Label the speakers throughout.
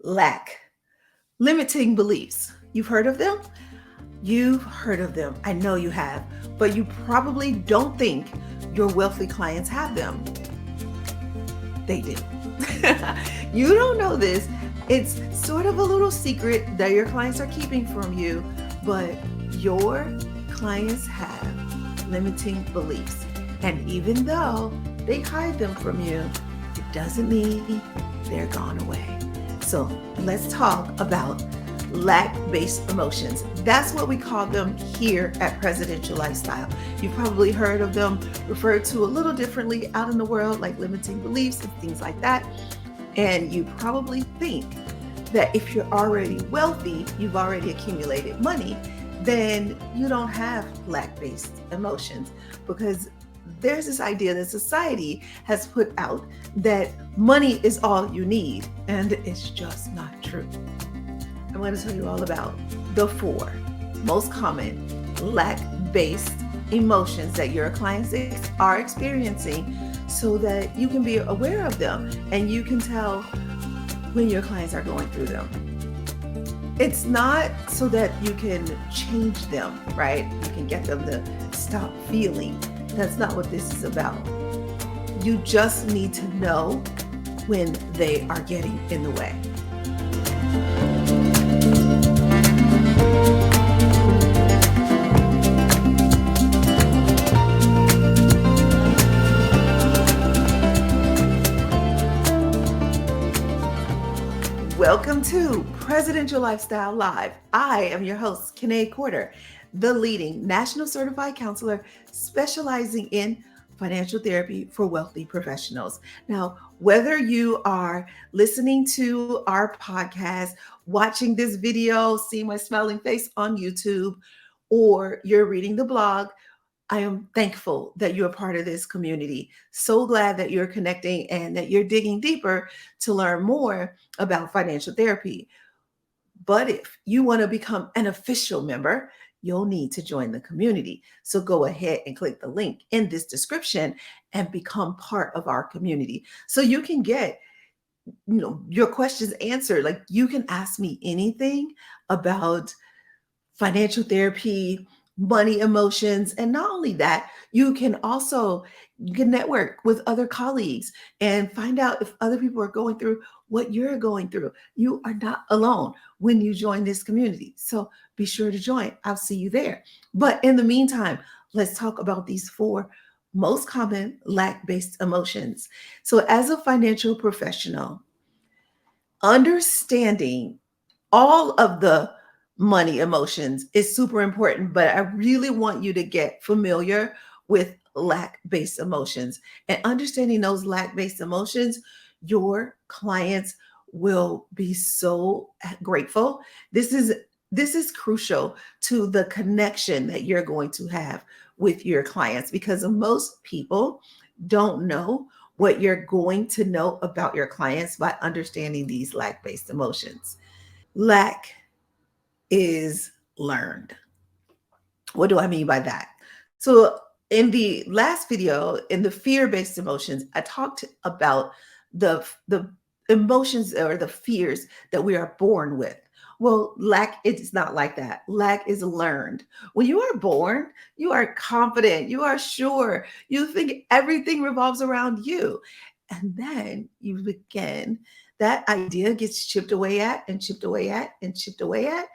Speaker 1: Lack, limiting beliefs. You've heard of them? You've heard of them. I know you have, but you probably don't think your wealthy clients have them. They do. You don't know this. It's sort of a little secret that your clients are keeping from you, but your clients have limiting beliefs. And even though they hide them from you, it doesn't mean they're gone away. So let's talk about lack-based emotions. That's what we call them here at Presidential Lifestyle. You've probably heard of them referred to a little differently out in the world, like limiting beliefs and things like that. And you probably think that if you're already wealthy, you've already accumulated money, then you don't have lack-based emotions, because there's this idea that society has put out that money is all you need, and it's just not true. I'm going to tell you all about the 4 most common lack-based emotions that your clients are experiencing, so that you can be aware of them and you can tell when your clients are going through them. It's not so that you can change them, right? You can get them to stop feeling. That's not what this is about. You just need to know when they are getting in the way. Welcome to Presidential Lifestyle Live. I am your host, Kanae Corder, the leading national certified counselor specializing in financial therapy for wealthy professionals. Now, whether you are listening to our podcast, watching this video, seeing my smiling face on YouTube, or you're reading the blog, I am thankful that you're a part of this community. So glad that you're connecting and that you're digging deeper to learn more about financial therapy. But if you want to become an official member, you'll need to join the community. So go ahead and click the link in this description and become part of our community, so you can get your questions answered. Like, you can ask me anything about financial therapy, money, emotions. And not only that, you can network with other colleagues and find out if other people are going through what you're going through. You are not alone when you join this community. So be sure to join. I'll see you there. But in the meantime, let's talk about these 4 most common lack-based emotions. So as a financial professional, understanding all of the money emotions is super important, but I really want you to get familiar with lack-based emotions. And understanding those lack-based emotions, your clients will be so grateful. This is crucial to the connection that you're going to have with your clients, because most people don't know what you're going to know about your clients by understanding these lack-based emotions. Lack is learned. What do I mean by that? So, in the last video, in the fear-based emotions, I talked about the emotions or the fears that we are born with. Well, lack it's not like that. Lack is learned. When you are born, you are confident, you are sure, you think everything revolves around you. And then you begin, that idea gets chipped away at and chipped away at and chipped away at,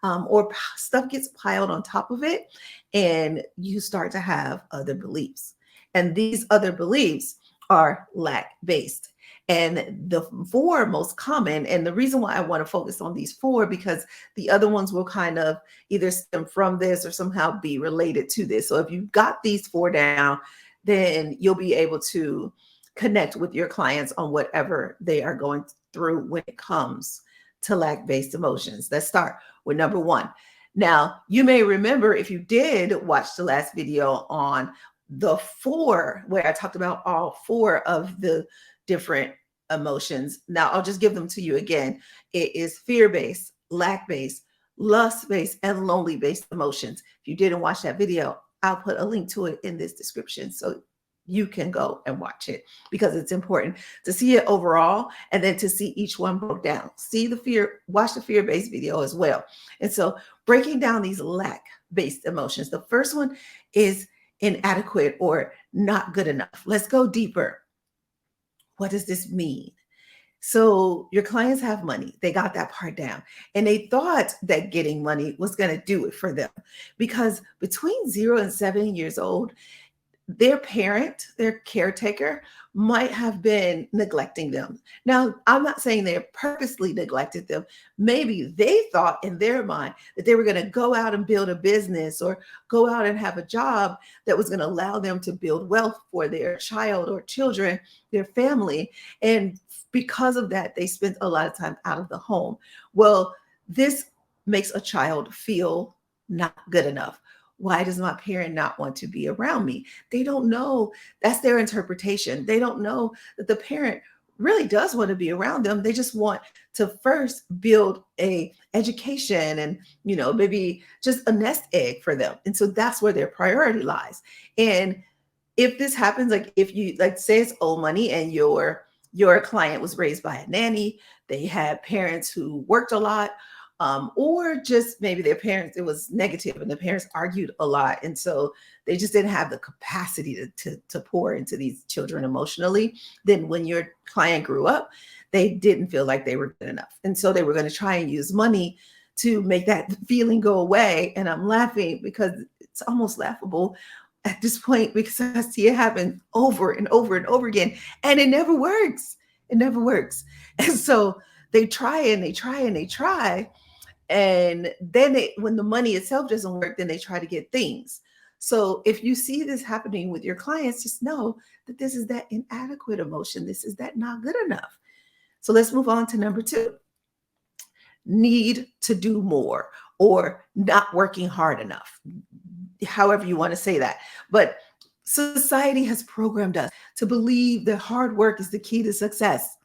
Speaker 1: or stuff gets piled on top of it, and you start to have other beliefs. And these other beliefs are lack based. And the 4 most common, and the reason why I want to focus on these 4, because the other ones will kind of either stem from this or somehow be related to this. So if you've got these 4 down, then you'll be able to connect with your clients on whatever they are going through when it comes to lack based emotions. Let's start with number 1. Now, you may remember, if you did watch the last video on the 4, where I talked about all 4 of the different emotions. Now, I'll just give them to you again. It is fear based, lack based, lust based, and lonely based emotions. If you didn't watch that video, I'll put a link to it in this description, so you can go and watch it because it's important to see it overall and then to see each one broke down. See the fear, watch the fear based video as well. And so, breaking down these lack based emotions, the first one is inadequate or not good enough. Let's go deeper. What does this mean? So your clients have money. They got that part down. And they thought that getting money was going to do it for them because between 0 and 7 years old, their parent, their caretaker, might have been neglecting them. Now, I'm not saying they purposely neglected them. Maybe they thought in their mind that they were going to go out and build a business or go out and have a job that was going to allow them to build wealth for their child or children, their family. And because of that, they spent a lot of time out of the home. Well, this makes a child feel not good enough. Why does my parent not want to be around me? They don't know. That's their interpretation. They don't know that the parent really does want to be around them. They just want to first build a education and, maybe just a nest egg for them. And so that's where their priority lies. And if this happens, like if you like say it's old money and your client was raised by a nanny, they had parents who worked a lot, or just maybe their parents, it was negative and the parents argued a lot. And so they just didn't have the capacity to pour into these children emotionally. Then when your client grew up, they didn't feel like they were good enough. And so they were going to try and use money to make that feeling go away. And I'm laughing because it's almost laughable at this point because I see it happen over and over and over again. And it never works. It never works. And so they try and they try and they try. And then when the money itself doesn't work, then they try to get things. So if you see this happening with your clients, just know that this is that inadequate emotion. This is that not good enough. So let's move on to number 2. Need to do more or not working hard enough. However you want to say that. But society has programmed us to believe that hard work is the key to success.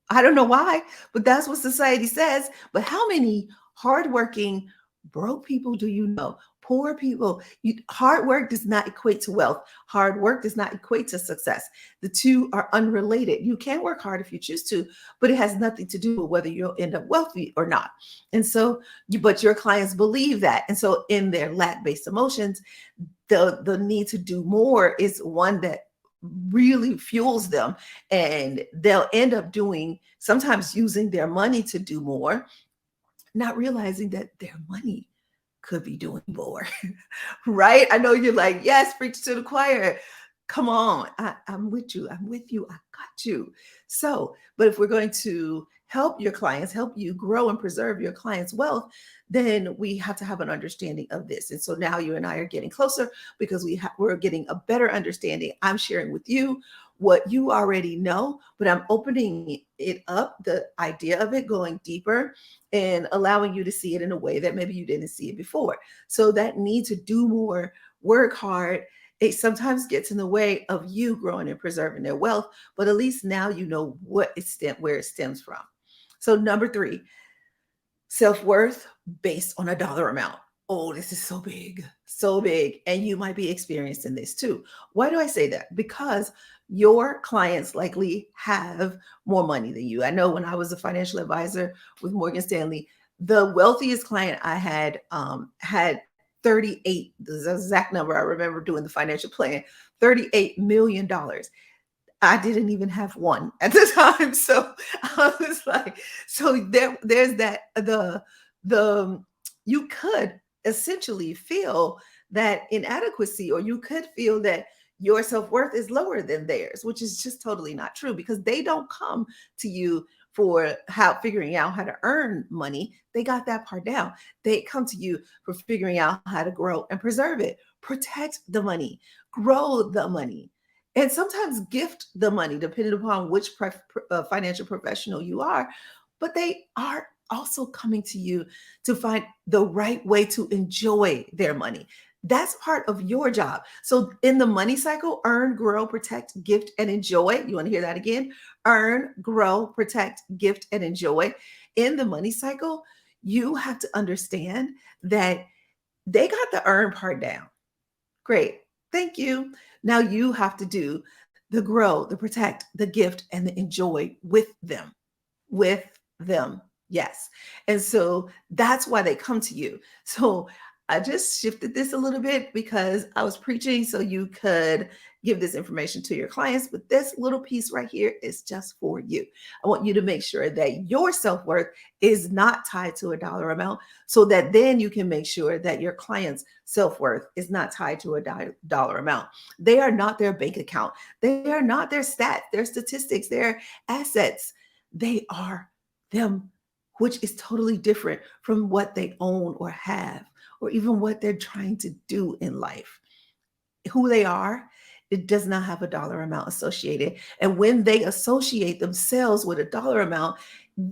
Speaker 1: I don't know why, but that's what society says. But how many hardworking, broke people do you know? Poor people. Hard work does not equate to wealth. Hard work does not equate to success. The two are unrelated. You can work hard if you choose to, but it has nothing to do with whether you'll end up wealthy or not. And so, but your clients believe that. And so in their lack-based emotions, the need to do more is one that really fuels them, and they'll end up doing, sometimes using their money to do more, not realizing that their money could be doing more. Right? I know you're like, yes, preach to the choir. Come on. I'm with you. I'm with you. I got you. So, but if we're going to help your clients, help you grow and preserve your clients' wealth, then we have to have an understanding of this. And so now you and I are getting closer because we're getting a better understanding. I'm sharing with you what you already know, but I'm opening it up, the idea of it going deeper and allowing you to see it in a way that maybe you didn't see it before. So that need to do more, work hard, it sometimes gets in the way of you growing and preserving their wealth, but at least now you know where it stems from. So number 3, self-worth based on a dollar amount. Oh, this is so big, so big. And you might be experiencing this too. Why do I say that? Because your clients likely have more money than you. I know when I was a financial advisor with Morgan Stanley, the wealthiest client I had 38, the exact number I remember doing the financial plan, $38 million. I didn't even have one at the time. So I was like, so there's that the you could essentially feel that inadequacy, or you could feel that your self-worth is lower than theirs, which is just totally not true because they don't come to you for figuring out how to earn money. They got that part down. They come to you for figuring out how to grow and preserve it, protect the money, grow the money, and sometimes gift the money, depending upon which financial professional you are. But they are also coming to you to find the right way to enjoy their money. That's part of your job. So in the money cycle, earn, grow, protect, gift, and enjoy. You want to hear that again? Earn, grow, protect, gift, and enjoy. In the money cycle, you have to understand that they got the earn part down. Great. Thank you. Now you have to do the grow, the protect, the gift, and the enjoy with them. Yes. And so that's why they come to you. So I just shifted this a little bit because I was preaching so you could give this information to your clients. But this little piece right here is just for you. I want you to make sure that your self worth is not tied to a dollar amount so that then you can make sure that your client's self worth is not tied to a dollar amount. They are not their bank account, they are not their stats, their statistics, their assets. They are them, which is totally different from what they own or have, or even what they're trying to do in life. Who they are, it does not have a dollar amount associated. And when they associate themselves with a dollar amount,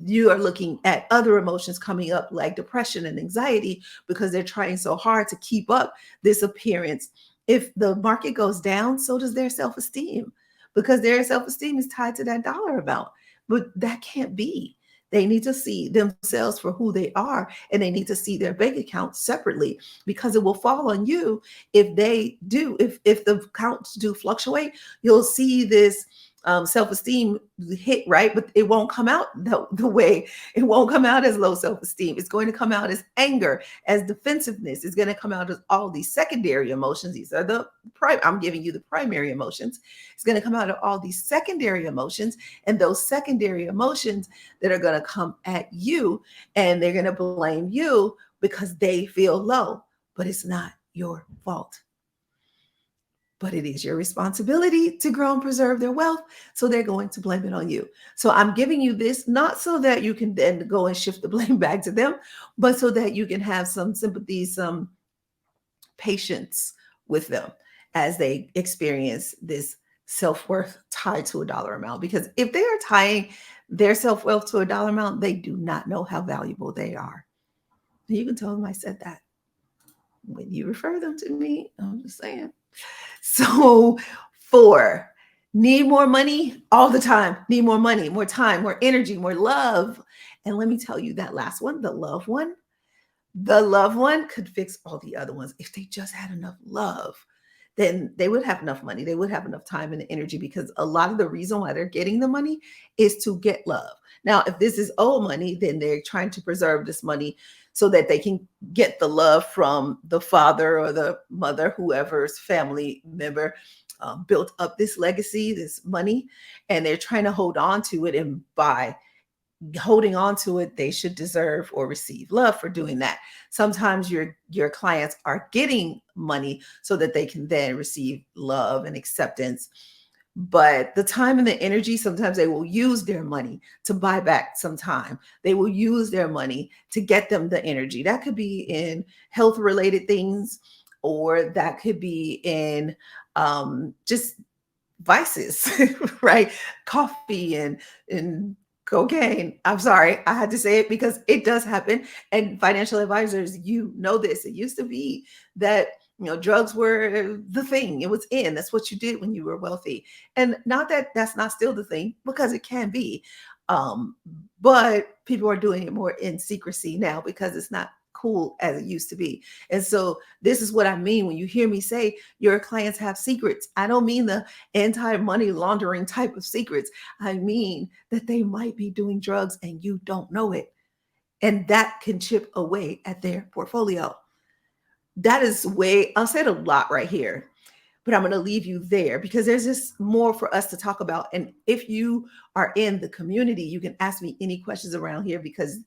Speaker 1: you are looking at other emotions coming up like depression and anxiety because they're trying so hard to keep up this appearance. If the market goes down, so does their self esteem because their self esteem is tied to that dollar amount. But that can't be. They need to see themselves for who they are and they need to see their bank account separately because it will fall on you if they do. If the counts do fluctuate, you'll see this self-esteem hit, right? But it won't come out the way, it won't come out as low self-esteem. It's going to come out as anger, as defensiveness. It's going to come out as all these secondary emotions. These are the I'm giving you the primary emotions. It's going to come out of all these secondary emotions, and those secondary emotions that are going to come at you and they're going to blame you because they feel low, but it's not your fault. But it is your responsibility to grow and preserve their wealth. So they're going to blame it on you. So I'm giving you this not so that you can then go and shift the blame back to them, but so that you can have some sympathy, some patience with them as they experience this self-worth tied to a dollar amount. Because if they are tying their self-worth to a dollar amount, they do not know how valuable they are. You can tell them I said that when you refer them to me. I'm just saying. So, 4, need more money all the time. Need more money, more time, more energy, more love. And let me tell you that last one, the love one could fix all the other ones. If they just had enough love, then they would have enough money. They would have enough time and energy because a lot of the reason why they're getting the money is to get love. Now, if this is old money, then they're trying to preserve this money so that they can get the love from the father or the mother, whoever's family member built up this legacy, this money, and they're trying to hold on to it. And by holding on to it, they should deserve or receive love for doing that. Sometimes your clients are getting money so that they can then receive love and acceptance. But the time and the energy, sometimes they will use their money to buy back some time. They will use their money to get them the energy. That could be in health related things, or that could be in just vices, right? Coffee and cocaine. I'm sorry, I had to say it because it does happen. And financial advisors, you know this. It used to be that drugs were the thing. It was in. That's what you did when you were wealthy. And not that that's not still the thing, because it can be. Um, but people are doing it more in secrecy now because it's not cool as it used to be. And so this is what I mean when you hear me say your clients have secrets. I don't mean the anti-money laundering type of secrets. I mean that they might be doing drugs and you don't know it. And that can chip away at their portfolio. That is way, I'll say it a lot right here, but I'm going to leave you there because there's just more for us to talk about. And if you are in the community, you can ask me any questions around here because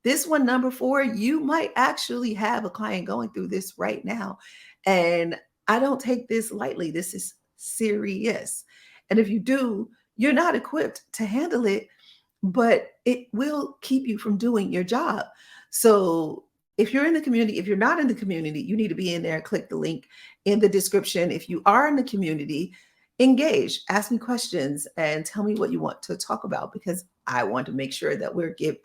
Speaker 1: this one, number 4, you might actually have a client going through this right now. And I don't take this lightly. This is serious. And if you do, you're not equipped to handle it, but it will keep you from doing your job. So if you're in the community, if you're not in the community, you need to be in there. Click the link in the description. If you are in the community, engage, ask me questions, and tell me what you want to talk about because I want to make sure that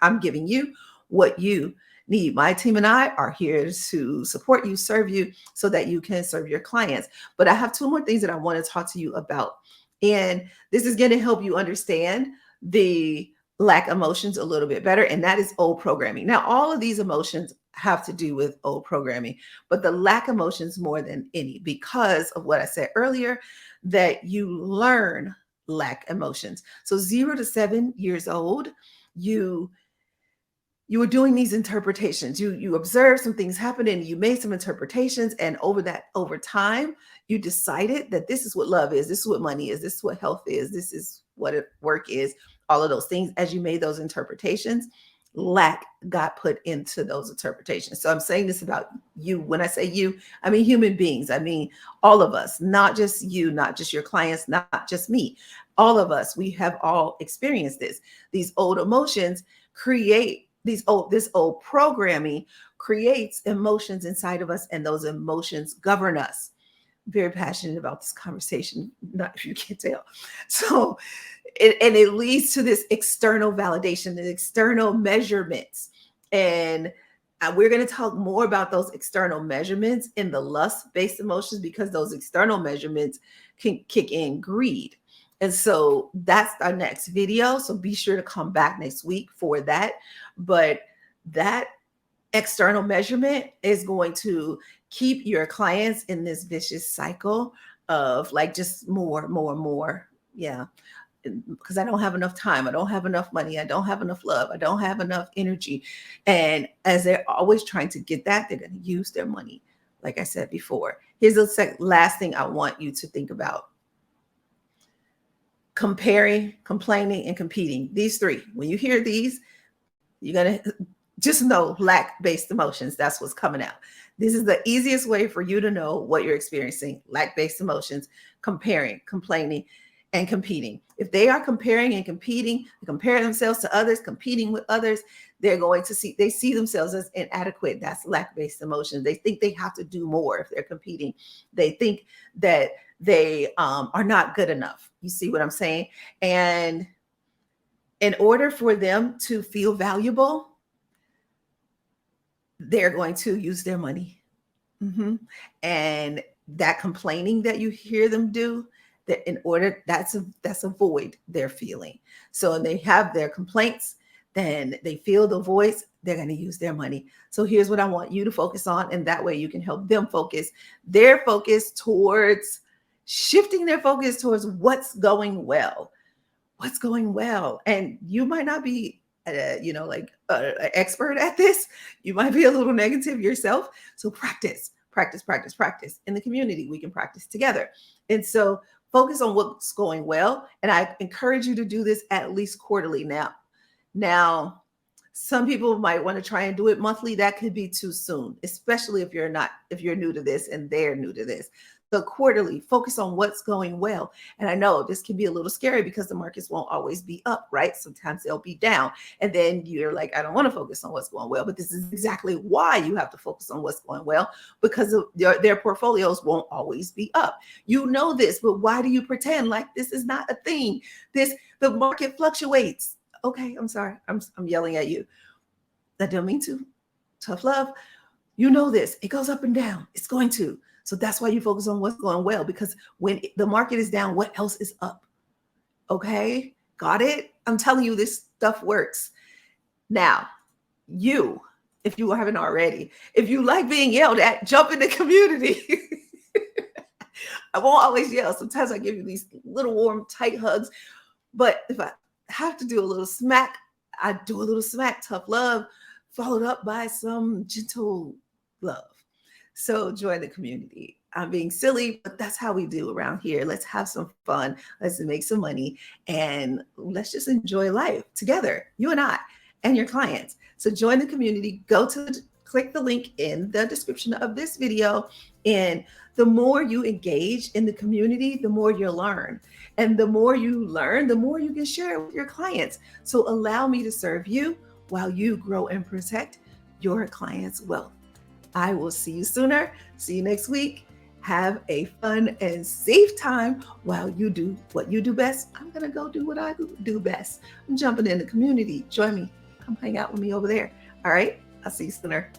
Speaker 1: I'm giving you what you need. My team and I are here to support you, serve you, so that you can serve your clients. But I have 2 more things that I want to talk to you about. And this is going to help you understand the lack emotions a little bit better. And that is old programming. Now, all of these emotions have to do with old programming, but the lack emotions more than any, because of what I said earlier, that you learn lack emotions. So 0 to 7 years old, you you were doing these interpretations. You observed some things happening, you made some interpretations, and over time you decided that this is what love is, this is what money is, this is what health is, this is what work is. All of those things, as you made those interpretations, lack got put into those interpretations. So I'm saying this about you. When I say you, I mean human beings. I mean all of us, not just you, not just your clients, not just me. All of us, we have all experienced this. These old emotions create this old programming creates emotions inside of us, and those emotions govern us. Very passionate about this conversation, not if you can't tell. So it leads to this external validation and external measurements. And we're going to talk more about those external measurements in the lust-based emotions, because those external measurements can kick in greed. And so that's our next video. So be sure to come back next week for that. But that external measurement is going to keep your clients in this vicious cycle of like just more, more, more. Yeah. Because I don't have enough time. I don't have enough money. I don't have enough love. I don't have enough energy. And as they're always trying to get that, they're going to use their money. Like I said before, here's the last thing I want you to think about. Comparing, complaining, and competing. These three, when you hear these, you're going to just know lack-based emotions. That's what's coming out. This is the easiest way for you to know what you're experiencing. Lack-based emotions, comparing, complaining, and competing. If they are comparing and competing, comparing themselves to others, competing with others, they're going to see themselves as inadequate. That's lack-based emotions. They think they have to do more if they're competing. They think that they are not good enough. You see what I'm saying? And in order for them to feel valuable, they're going to use their money. And that complaining that you hear them do, that in order, that's a void they're feeling. So when they have their complaints, then they feel the voice, they're going to use their money. So here's what I want you to focus on, and that way you can help them focus their focus towards shifting their focus towards what's going well. What's going well. And you might not be an expert at this. You might be a little negative yourself. So practice. In the community, we can practice together. And so focus on what's going well. And I encourage you to do this at least quarterly. Now, some people might want to try and do it monthly. That could be too soon, especially if you're new to this and they're new to this. So quarterly, focus on what's going well. And I know this can be a little scary because the markets won't always be up, right? Sometimes they'll be down. And then you're like, I don't want to focus on what's going well. But this is exactly why you have to focus on what's going well, because of their portfolios won't always be up. You know this, but why do you pretend like this is not a thing? The market fluctuates. Okay, I'm sorry. I'm yelling at you. I don't mean to. Tough love. You know this. It goes up and down. It's going to. So that's why you focus on what's going well, because when the market is down, what else is up? Okay, got it? I'm telling you, this stuff works. Now, if you haven't already, if you like being yelled at, jump in the community. I won't always yell. Sometimes I give you these little warm, tight hugs. But if I have to do a little smack, I do a little smack, tough love, followed up by some gentle love. So join the community. I'm being silly, but that's how we do around here. Let's have some fun. Let's make some money, and let's just enjoy life together, you and I and your clients. So join the community. Click the link in the description of this video. And the more you engage in the community, the more you'll learn. And the more you learn, the more you can share with your clients. So allow me to serve you while you grow and protect your clients' wealth. I will see you sooner. See you next week. Have a fun and safe time while you do what you do best. I'm going to go do what I do best. I'm jumping in the community. Join me. Come hang out with me over there. All right. I'll see you sooner.